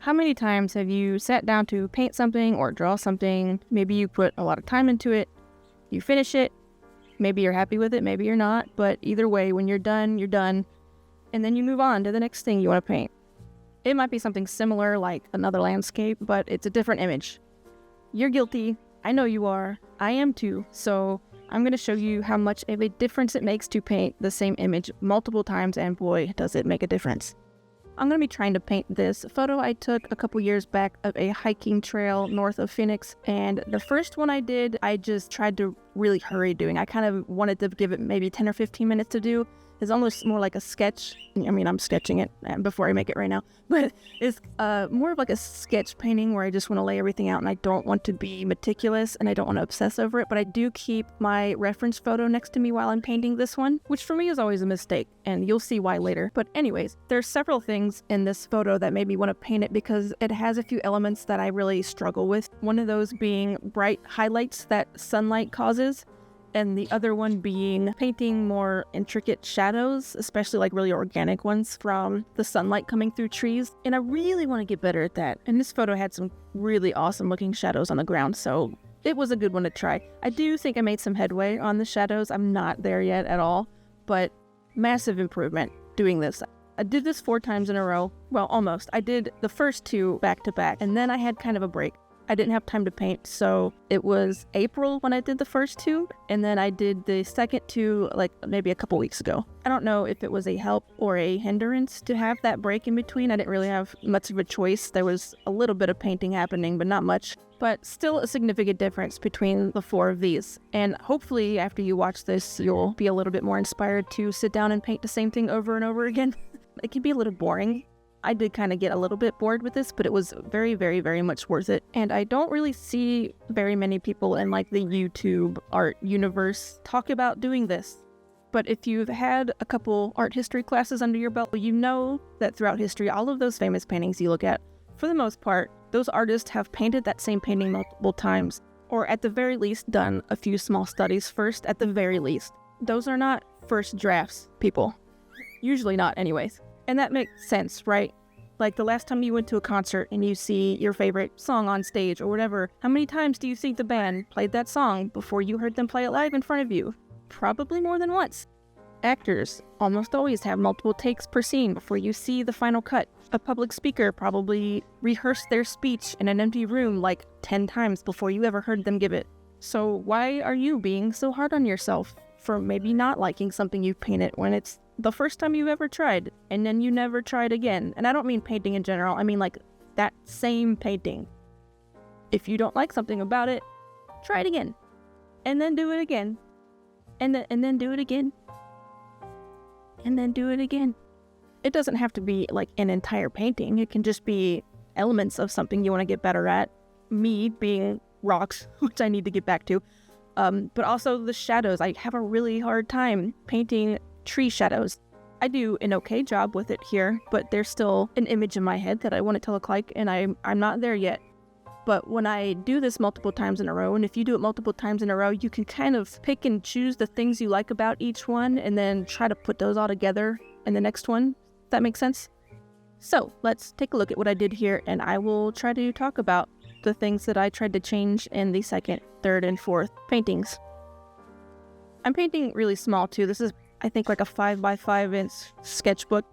How many times have you sat down to paint something or draw something? Maybe you put a lot of time into it, you finish it, maybe you're happy with it, maybe you're not, but either way, when you're done, and then you move on to the next thing you want to paint. It might be something similar like another landscape, but it's a different image. You're guilty, I know you are, I am too, so I'm going to show you how much of a difference it makes to paint the same image multiple times, and boy, does it make a difference. I'm going to be trying to paint this photo I took a couple years back of a hiking trail north of Phoenix, and the first one I did, I just tried to really hurry doing. I kind of wanted to give it maybe 10 or 15 minutes to do. It's almost more like a sketch. I mean, I'm sketching it before I make it right now, but it's more of like a sketch painting where I just want to lay everything out and I don't want to be meticulous and I don't want to obsess over it, but I do keep my reference photo next to me while I'm painting this one, which for me is always a mistake, and you'll see why later. But anyways, there's several things in this photo that made me want to paint it because it has a few elements that I really struggle with. One of those being bright highlights that sunlight causes, and the other one being painting more intricate shadows, especially like really organic ones from the sunlight coming through trees. And I really want to get better at that. And this photo had some really awesome looking shadows on the ground, so it was a good one to try. I do think I made some headway on the shadows. I'm not there yet at all, but massive improvement doing this. I did this 4 times in a row. Well, almost. I did the first 2 back to back, and then I had kind of a break. I didn't have time to paint, so it was April when I did the first 2, and then I did the second 2 like maybe a couple weeks ago. I don't know if it was a help or a hindrance to have that break in between. I didn't really have much of a choice. There was a little bit of painting happening, but not much. But still a significant difference between the 4 of these. And hopefully after you watch this, you'll be a little bit more inspired to sit down and paint the same thing over and over again. It can be a little boring. I did kind of get a little bit bored with this, but it was very, very, very much worth it. And I don't really see very many people in like the YouTube art universe talk about doing this. But if you've had a couple art history classes under your belt, you know that throughout history, all of those famous paintings you look at, for the most part, those artists have painted that same painting multiple times, or at the very least done a few small studies first, at the very least. Those are not first drafts, people. Usually not anyways. And that makes sense, right? Like the last time you went to a concert and you see your favorite song on stage or whatever, how many times do you think the band played that song before you heard them play it live in front of you? Probably more than once. Actors almost always have multiple takes per scene before you see the final cut. A public speaker probably rehearsed their speech in an empty room like 10 times before you ever heard them give it. So why are you being so hard on yourself for maybe not liking something you've painted when it's the first time you've ever tried, and then you never tried again? And I don't mean painting in general, I mean like that same painting. If you don't like something about it, try it again, and then do it again, and then do it again, and then do it again. It doesn't have to be like an entire painting. It can just be elements of something you want to get better at. Me being rocks, which I need to get back to, but also the shadows. I have a really hard time painting tree shadows. I do an okay job with it here, but there's still an image in my head that I want it to look like, and I'm not there yet. But when I do this multiple times in a row, and if you do it multiple times in a row, you can kind of pick and choose the things you like about each one and then try to put those all together in the next one. Does that make sense? So let's take a look at what I did here, and I will try to talk about the things that I tried to change in the second, third, and fourth paintings. I'm painting really small too. This is, I think, like a 5x5 inch sketchbook.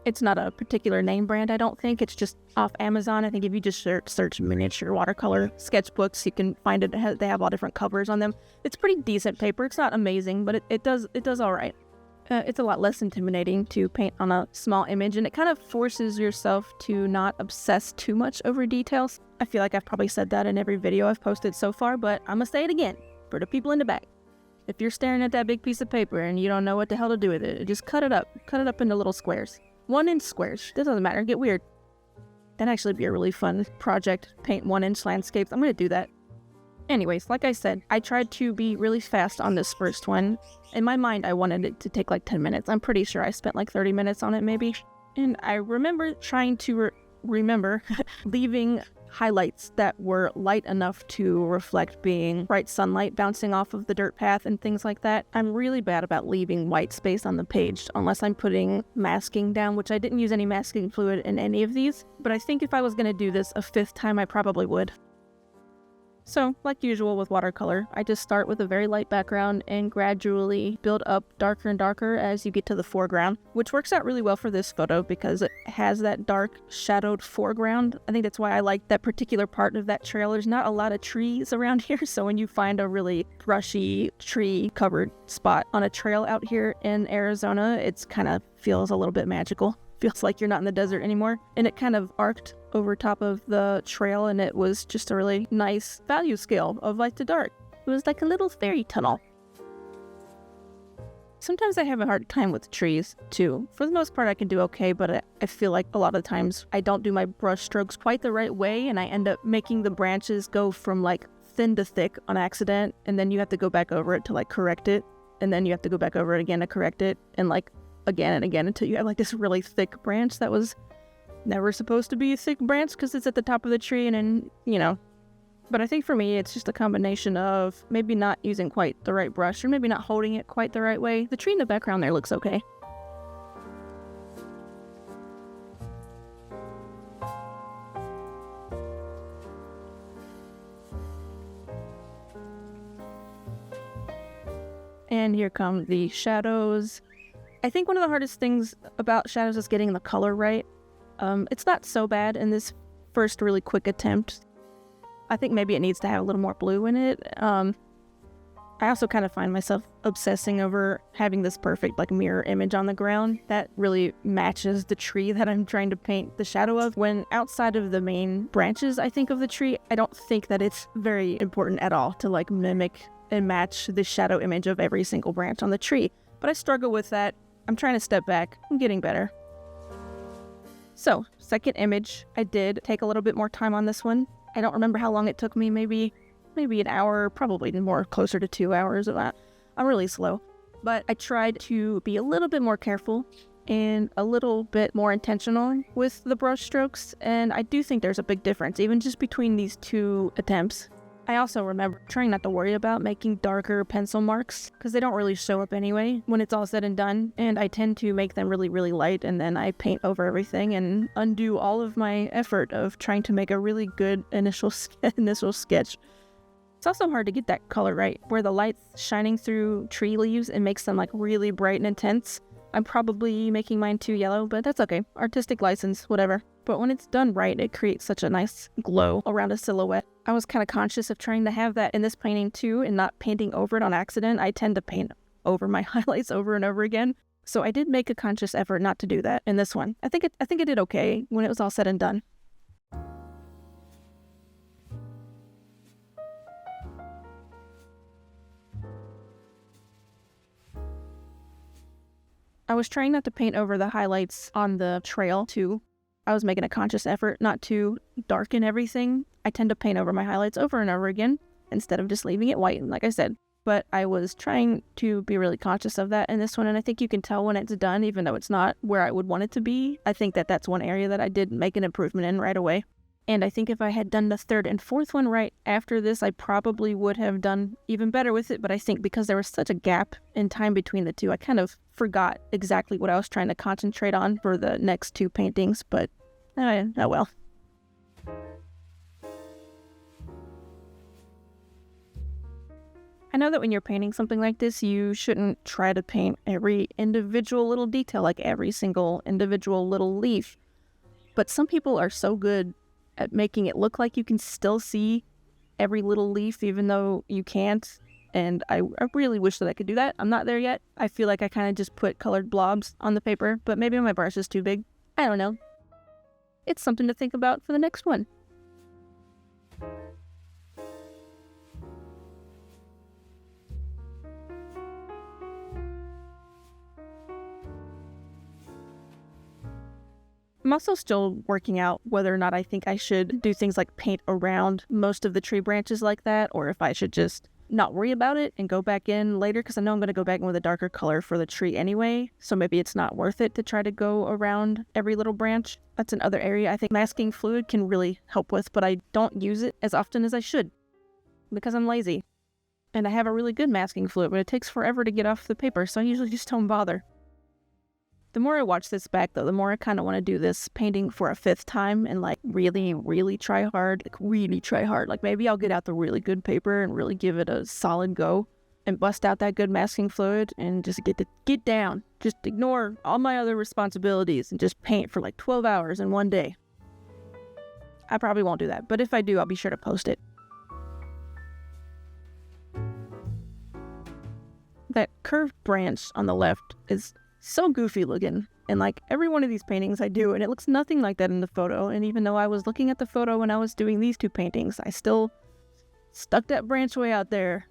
It's not a particular name brand, I don't think. It's just off Amazon. I think if you just search miniature watercolor sketchbooks, you can find it. They have all different covers on them. It's pretty decent paper. It's not amazing, but it does all right. It's a lot less intimidating to paint on a small image, and it kind of forces yourself to not obsess too much over details. I feel like I've probably said that in every video I've posted so far, but I'm gonna say it again for the people in the back. If you're staring at that big piece of paper and you don't know what the hell to do with it, just cut it up into little squares. 1-inch squares. That doesn't matter. Get weird. That'd actually be a really fun project. Paint 1-inch landscapes. I'm gonna do that. Anyways, like I said, I tried to be really fast on this first one. In my mind, I wanted it to take like 10 minutes. I'm pretty sure I spent like 30 minutes on it maybe. And I remember trying to remember leaving highlights that were light enough to reflect being bright sunlight bouncing off of the dirt path and things like that. I'm really bad about leaving white space on the page unless I'm putting masking down, which I didn't use any masking fluid in any of these, but I think if I was going to do this a fifth time, I probably would. So, like usual with watercolor, I just start with a very light background and gradually build up darker and darker as you get to the foreground, which works out really well for this photo because it has that dark shadowed foreground. I think that's why I like that particular part of that trail. There's not a lot of trees around here, so when you find a really brushy tree covered spot on a trail out here in Arizona, it's kind of feels a little bit magical. Feels like you're not in the desert anymore. And it kind of arced over top of the trail, and it was just a really nice value scale of light to dark. It was like a little fairy tunnel. Sometimes I have a hard time with trees too. For the most part I can do okay, but I feel like a lot of times I don't do my brush strokes quite the right way, and I end up making the branches go from like thin to thick on accident, and then you have to go back over it to like correct it, and then you have to go back over it again to correct it, and like again and again until you have like this really thick branch that was never supposed to be a thick branch because it's at the top of the tree, and then, you know. But I think for me it's just a combination of maybe not using quite the right brush or maybe not holding it quite the right way. The tree in the background there looks okay. And here come the shadows. I think one of the hardest things about shadows is getting the color right. It's not so bad in this first really quick attempt. I think maybe it needs to have a little more blue in it. I also kind of find myself obsessing over having this perfect like mirror image on the ground that really matches the tree that I'm trying to paint the shadow of. When outside of the main branches, I think of the tree, I don't think that it's very important at all to like mimic and match the shadow image of every single branch on the tree. But I struggle with that. I'm trying to step back. I'm getting better. So, second image, I did take a little bit more time on this one. I don't remember how long it took me, maybe an hour, probably more closer to 2 hours of that. I'm really slow. But I tried to be a little bit more careful and a little bit more intentional with the brush strokes, and I do think there's a big difference, even just between these two attempts. I also remember trying not to worry about making darker pencil marks because they don't really show up anyway when it's all said and done, and I tend to make them really, really light, and then I paint over everything and undo all of my effort of trying to make a really good initial sketch. It's also hard to get that color right, where the light's shining through tree leaves and makes them like really bright and intense. I'm probably making mine too yellow, but that's okay. Artistic license, whatever. But when it's done right, it creates such a nice glow around a silhouette. I was kind of conscious of trying to have that in this painting too, and not painting over it on accident. I tend to paint over my highlights over and over again. So I did make a conscious effort not to do that in this one. I think it did okay when it was all said and done. I was trying not to paint over the highlights on the trail too. I was making a conscious effort not to darken everything. I tend to paint over my highlights over and over again instead of just leaving it white, like I said. But I was trying to be really conscious of that in this one, and I think you can tell when it's done, even though it's not where I would want it to be. I think that that's one area that I did make an improvement in right away. And I think if I had done the third and fourth one right after this, I probably would have done even better with it. But I think because there was such a gap in time between the two, I kind of forgot exactly what I was trying to concentrate on for the next two paintings. But oh well. I know that when you're painting something like this, you shouldn't try to paint every individual little detail, like every single individual little leaf. But some people are so good at making it look like you can still see every little leaf, even though you can't. And I really wish that I could do that. I'm not there yet. I feel like I kind of just put colored blobs on the paper, but maybe my brush is too big. I don't know. It's something to think about for the next one. I'm also still working out whether or not I think I should do things like paint around most of the tree branches like that, or if I should just not worry about it and go back in later, because I know I'm going to go back in with a darker color for the tree anyway, so maybe it's not worth it to try to go around every little branch. That's another area I think masking fluid can really help with, but I don't use it as often as I should because I'm lazy. And I have a really good masking fluid, but it takes forever to get off the paper, so I usually just don't bother. The more I watch this back, though, the more I kind of want to do this painting for a 5th time and, like, really, really try hard. Like, maybe I'll get out the really good paper and really give it a solid go and bust out that good masking fluid and just get down. Just ignore all my other responsibilities and just paint for, like, 12 hours in one day. I probably won't do that, but if I do, I'll be sure to post it. That curved branch on the left is so goofy looking, and like every one of these paintings I do, and it looks nothing like that in the photo, and even though I was looking at the photo when I was doing these 2 paintings, I still stuck that branch way out there.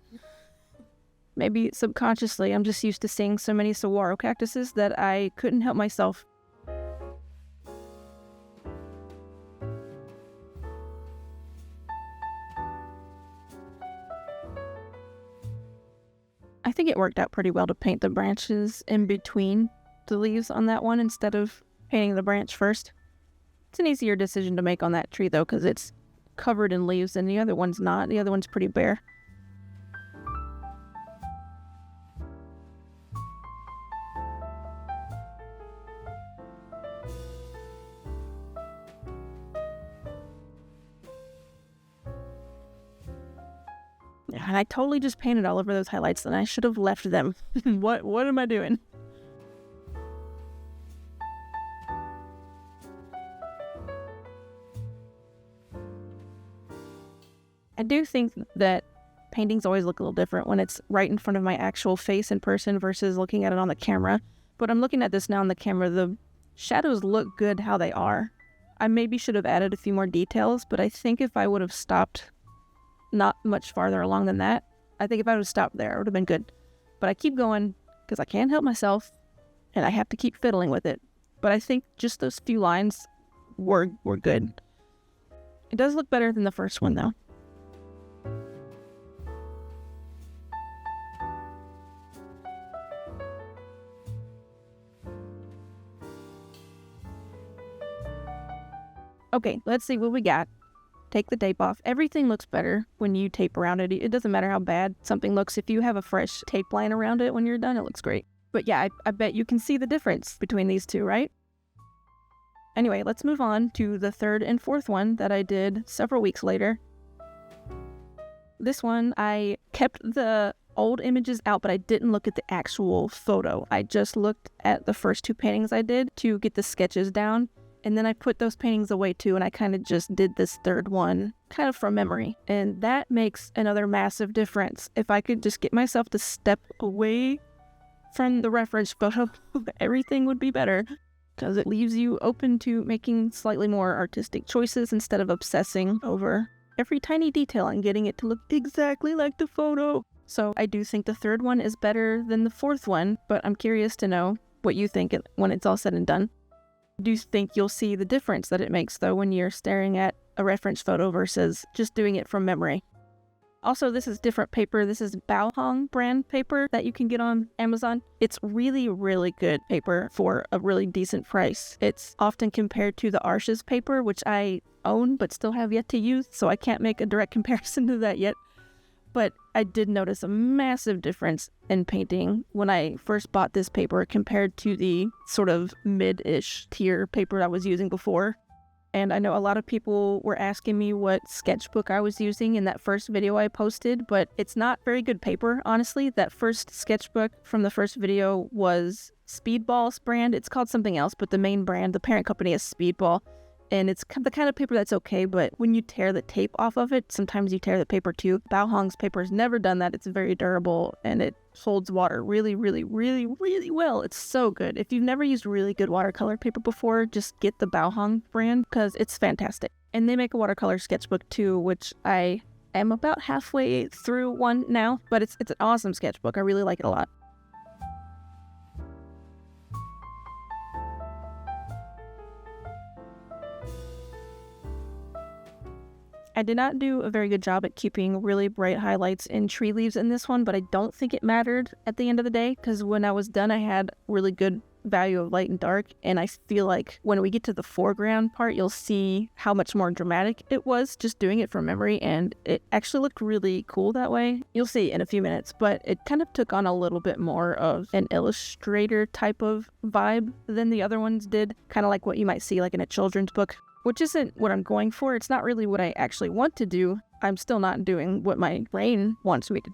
Maybe subconsciously I'm just used to seeing so many saguaro cactuses that I couldn't help myself. I think it worked out pretty well to paint the branches in between the leaves on that one instead of painting the branch first. It's an easier decision to make on that tree though, because it's covered in leaves and the other one's not. The other one's pretty bare. And I totally just painted all over those highlights, and I should have left them. What am I doing? I do think that paintings always look a little different when it's right in front of my actual face in person versus looking at it on the camera. But I'm looking at this now on the camera. The shadows look good how they are. I maybe should have added a few more details, but I think if I would have stopped not much farther along than that, I think if I would have stopped there, it would have been good. But I keep going because I can't help myself, and I have to keep fiddling with it. But I think just those few lines were good. It does look better than the first one, though. Okay, let's see what we got. Take the tape off. Everything looks better when you tape around it. It doesn't matter how bad something looks. If you have a fresh tape line around it when you're done, it looks great. But yeah, I bet you can see the difference between these two, right? Anyway, let's move on to the 3rd and 4th one that I did several weeks later. This one, I kept the old images out, but I didn't look at the actual photo. I just looked at the first 2 paintings I did to get the sketches down. And then I put those paintings away too, and I kind of just did this 3rd one kind of from memory. And that makes another massive difference. If I could just get myself to step away from the reference photo, everything would be better, because it leaves you open to making slightly more artistic choices instead of obsessing over every tiny detail and getting it to look exactly like the photo. So I do think the 3rd one is better than the 4th one, but I'm curious to know what you think when it's all said and done. Do you think you'll see the difference that it makes, though, when you're staring at a reference photo versus just doing it from memory? Also, this is different paper. This is Baohong brand paper that you can get on Amazon. It's really, really good paper for a really decent price. It's often compared to the Arches paper, which I own but still have yet to use, so I can't make a direct comparison to that yet. But I did notice a massive difference in painting when I first bought this paper compared to the sort of mid-ish tier paper I was using before. And I know a lot of people were asking me what sketchbook I was using in that first video I posted, but it's not very good paper, honestly. That first sketchbook from the first video was Speedball's brand. It's called something else, but the main brand, the parent company, is Speedball. And it's the kind of paper that's okay, but when you tear the tape off of it, sometimes you tear the paper too. Baohong's paper has never done that. It's very durable, and it holds water really, really, really, really well. It's so good. If you've never used really good watercolor paper before, just get the Baohong brand, because it's fantastic. And they make a watercolor sketchbook too, which I am about halfway through one now, but it's an awesome sketchbook. I really like it a lot. I did not do a very good job at keeping really bright highlights in tree leaves in this one, but I don't think it mattered at the end of the day, because when I was done, I had really good value of light and dark, and I feel like when we get to the foreground part, you'll see how much more dramatic it was just doing it from memory, and it actually looked really cool that way. You'll see in a few minutes, but it kind of took on a little bit more of an illustrator type of vibe than the other ones did, kind of like what you might see like in a children's book, which isn't what I'm going for. It's not really what I actually want to do. I'm still not doing what my brain wants me to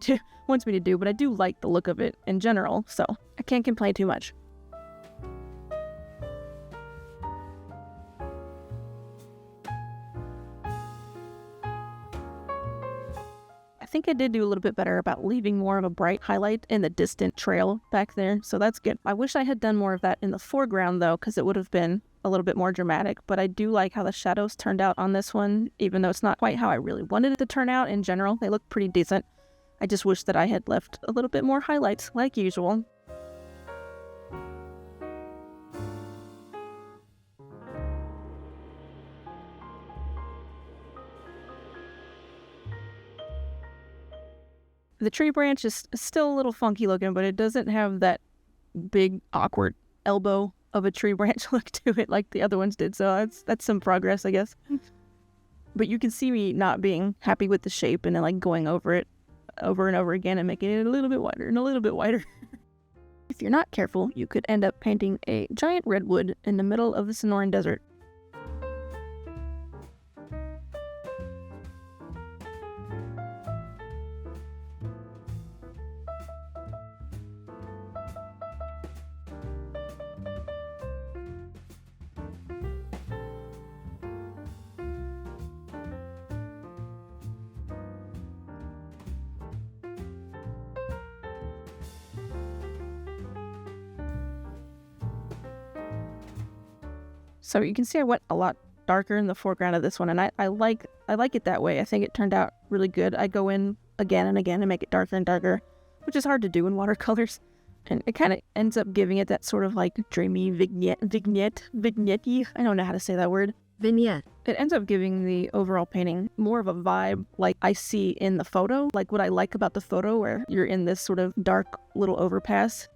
do, but I do like the look of it in general, so I can't complain too much. I think I did do a little bit better about leaving more of a bright highlight in the distant trail back there, so that's good. I wish I had done more of that in the foreground though, because it would have been a little bit more dramatic, but I do like how the shadows turned out on this one, even though it's not quite how I really wanted it to turn out. In general, they look pretty decent. I just wish that I had left a little bit more highlights like usual. The tree branch is still a little funky looking, but it doesn't have that big awkward elbow of a tree branch look to it like the other ones did, so that's some progress, I guess. But you can see me not being happy with the shape and then like going over it over and over again and making it a little bit wider and a little bit wider. If you're not careful, you could end up painting a giant redwood in the middle of the Sonoran Desert. So you can see I went a lot darker in the foreground of this one, and I like it that way. I think it turned out really good. I go in again and again and make it darker and darker, which is hard to do in watercolors. And it kind of ends up giving it that sort of like dreamy vignette-y. I don't know how to say that word. Vignette. It ends up giving the overall painting more of a vibe like I see in the photo, like what I like about the photo where you're in this sort of dark little overpass.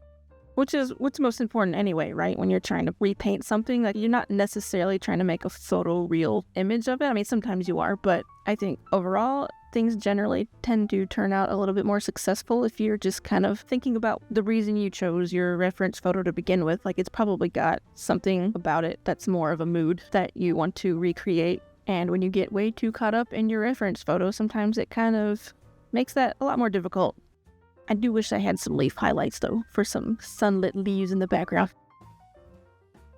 Which is what's most important anyway, right? When you're trying to repaint something, like you're not necessarily trying to make a photoreal image of it. I mean, sometimes you are, but I think overall things generally tend to turn out a little bit more successful if you're just kind of thinking about the reason you chose your reference photo to begin with. Like it's probably got something about it that's more of a mood that you want to recreate. And when you get way too caught up in your reference photo, sometimes it kind of makes that a lot more difficult. I do wish I had some leaf highlights though, for some sunlit leaves in the background.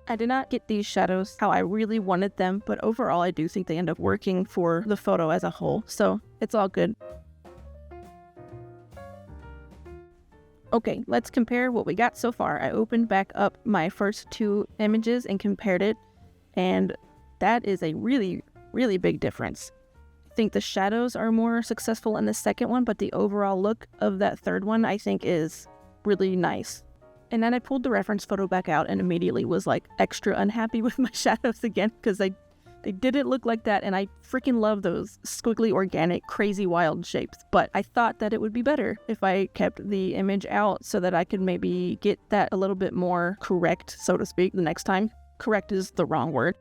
I did not get these shadows how I really wanted them, but overall I do think they end up working for the photo as a whole, so it's all good. Okay, let's compare what we got so far. I opened back up my first two images and compared it, and that is a really, really big difference. I think the shadows are more successful in the second one, but the overall look of that third one I think is really nice. And then I pulled the reference photo back out and immediately was like extra unhappy with my shadows again because they didn't look like that, and I freaking love those squiggly, organic, crazy, wild shapes. But I thought that it would be better if I kept the image out so that I could maybe get that a little bit more correct, so to speak, the next time. Correct is the wrong word.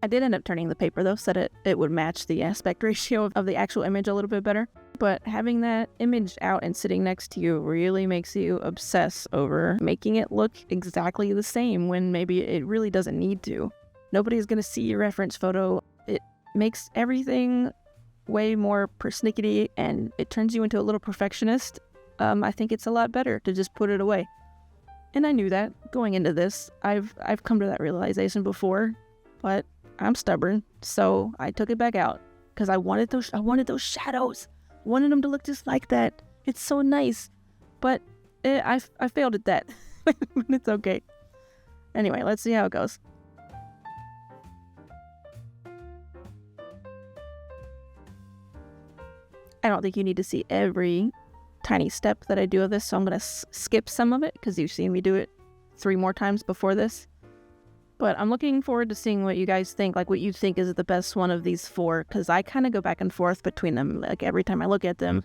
I did end up turning the paper though, so that it would match the aspect ratio of the actual image a little bit better. But having that image out and sitting next to you really makes you obsess over making it look exactly the same when maybe it really doesn't need to. Nobody's gonna see your reference photo. It makes everything way more persnickety and it turns you into a little perfectionist. I think it's a lot better to just put it away. And I knew that going into this. I've come to that realization before, but I'm stubborn, so I took it back out because I wanted those shadows. I wanted them to look just like that. It's so nice, but I failed at that. It's okay. Anyway, let's see how it goes. I don't think you need to see every tiny step that I do of this, so I'm going to skip some of it because you've seen me do it 3 more times before this. But I'm looking forward to seeing what you guys think, like what you think is the best one of these 4, because I kind of go back and forth between them, like every time I look at them.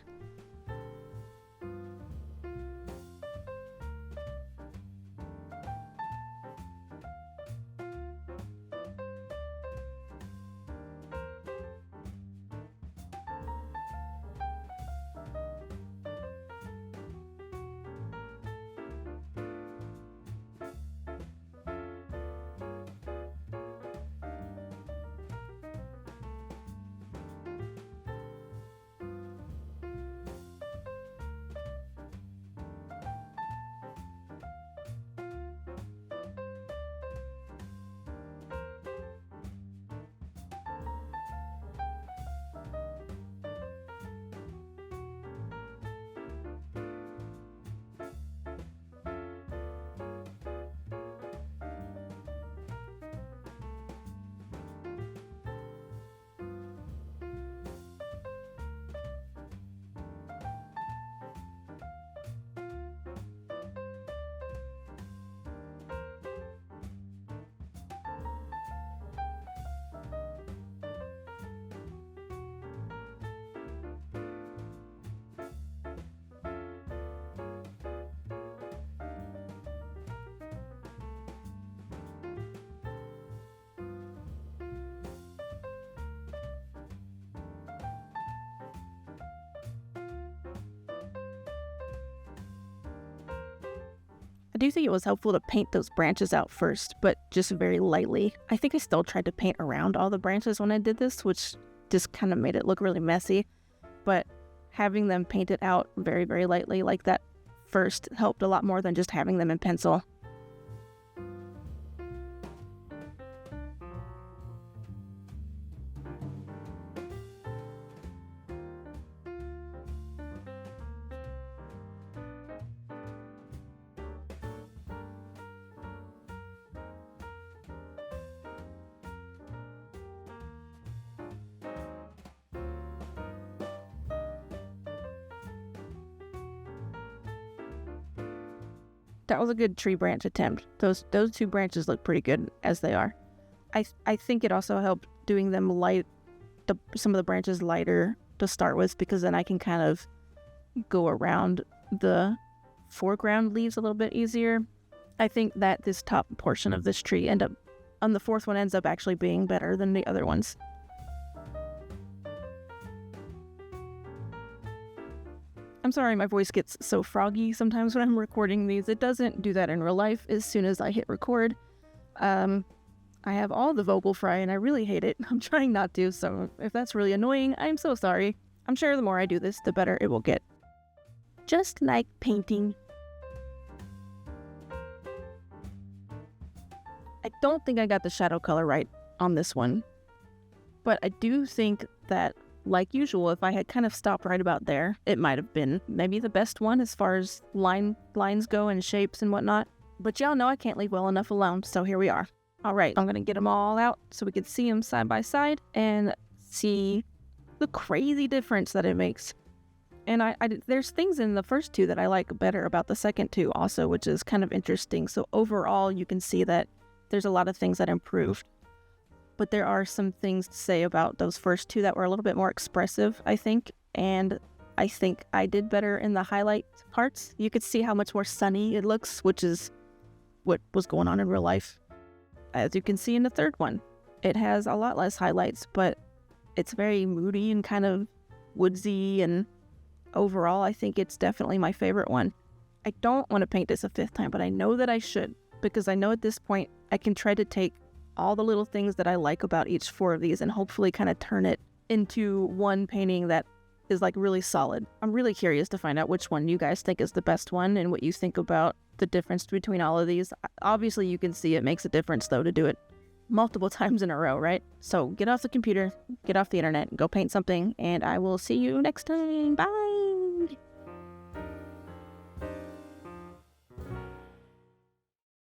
I do think it was helpful to paint those branches out first, but just very lightly. I think I still tried to paint around all the branches when I did this, which just kind of made it look really messy. But having them painted out very, very lightly like that first helped a lot more than just having them in pencil. That was a good tree branch attempt. Those 2 branches look pretty good as they are. I think it also helped doing them light, some of the branches lighter to start with, because then I can kind of go around the foreground leaves a little bit easier. I think that this top portion of this tree on the 4th one ends up actually being better than the other ones. I'm sorry my voice gets so froggy sometimes when I'm recording these. It doesn't do that in real life as soon as I hit record. I have all the vocal fry and I really hate it. I'm trying not to, so if that's really annoying, I'm so sorry. I'm sure the more I do this, the better it will get. Just like painting. I don't think I got the shadow color right on this one, but I do think that, like usual, if I had kind of stopped right about there, it might have been maybe the best one as far as lines go and shapes and whatnot. But y'all know I can't leave well enough alone, so here we are. All right, I'm gonna get them all out so we can see them side by side and see the crazy difference that it makes. And there's things in the first 2 that I like better about the second 2 also, which is kind of interesting. So overall, you can see that there's a lot of things that improved. But there are some things to say about those first 2 that were a little bit more expressive, I think. And I think I did better in the highlight parts. You could see how much more sunny it looks, which is what was going on in real life. As you can see in the 3rd one, it has a lot less highlights, but it's very moody and kind of woodsy. And overall, I think it's definitely my favorite one. I don't want to paint this a 5th time, but I know that I should, because I know at this point I can try to take all the little things that I like about each 4 of these and hopefully kind of turn it into one painting that is like really solid. I'm really curious to find out which one you guys think is the best one and what you think about the difference between all of these. Obviously you can see it makes a difference though to do it multiple times in a row, right? So get off the computer, get off the internet, go paint something, and I will see you next time. Bye!